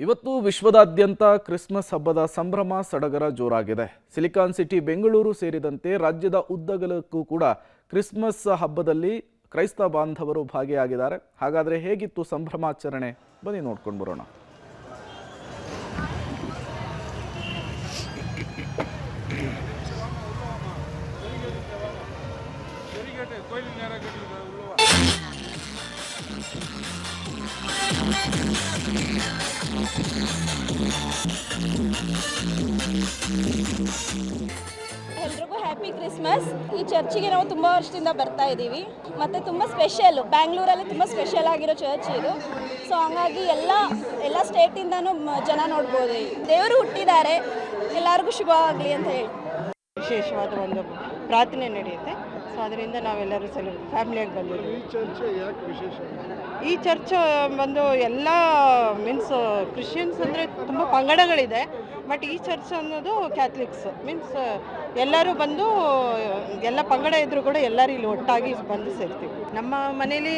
ಇವತ್ತು ವಿಶ್ವದಾದ್ಯಂತ ಕ್ರಿಸ್ಮಸ್ ಹಬ್ಬದ ಸಂಭ್ರಮ ಸಡಗರ ಜೋರಾಗಿದೆ. ಸಿಲಿಕಾನ್ ಸಿಟಿ ಬೆಂಗಳೂರು ಸೇರಿದಂತೆ ರಾಜ್ಯದ ಉದ್ದಗಲಕ್ಕೂ ಕೂಡ ಕ್ರಿಸ್ಮಸ್ ಹಬ್ಬದಲ್ಲಿ ಕ್ರೈಸ್ತ ಬಾಂಧವರು ಭಾಗಿಯಾಗಿದ್ದಾರೆ. ಹಾಗಾದರೆ ಹೇಗಿತ್ತು ಸಂಭ್ರಮಾಚರಣೆ? ಬನ್ನಿ ನೋಡ್ಕೊಂಡು ಬರೋಣ. ಎಲ್ರಿಗೂ ಹ್ಯಾಪಿ ಕ್ರಿಸ್ಮಸ್. ಈ ಚರ್ಚಿಗೆ ನಾವು ತುಂಬ ವರ್ಷದಿಂದ ಬರ್ತಾ ಇದ್ದೀವಿ ಮತ್ತು ತುಂಬ ಸ್ಪೆಷಲ್, ಬ್ಯಾಂಗ್ಳೂರಲ್ಲಿ ತುಂಬ ಸ್ಪೆಷಲ್ ಆಗಿರೋ ಚರ್ಚ್ ಇದು. ಸೊ ಹಂಗಾಗಿ ಎಲ್ಲ ಸ್ಟೇಟಿಂದನೂ ಜನ ನೋಡ್ಬೋದು. ದೇವರು ಹುಟ್ಟಿದ್ದಾರೆ, ಎಲ್ಲರಿಗೂ ಶುಭ ಆಗಲಿ ಅಂತ ಹೇಳಿ ವಿಶೇಷವಾದ ಒಂದು ಪ್ರಾರ್ಥನೆ ನಡೆಯುತ್ತೆ. ಸೊ ಅದರಿಂದ ನಾವೆಲ್ಲರೂ ಫ್ಯಾಮಿಲಿಯಾಗಿ ಬಂದಿದ್ದೀವಿ. ಈ ಚರ್ಚ್ ಬಂದು ಎಲ್ಲ ಮೀನ್ಸ್ ಕ್ರಿಶ್ಚಿಯನ್ಸ್ ಅಂದರೆ ತುಂಬ ಪಂಗಡಗಳಿದೆ, ಬಟ್ ಈ ಚರ್ಚ್ ಅನ್ನೋದು ಕ್ಯಾಥಲಿಕ್ಸ್ ಮೀನ್ಸ್ ಎಲ್ಲರೂ ಬಂದು ಎಲ್ಲ ಪಂಗಡ ಇದ್ರೂ ಕೂಡ ಎಲ್ಲರೂ ಇಲ್ಲಿ ಒಟ್ಟಾಗಿ ಬಂದು ಸೇರ್ತೀವಿ. ನಮ್ಮ ಮನೇಲಿ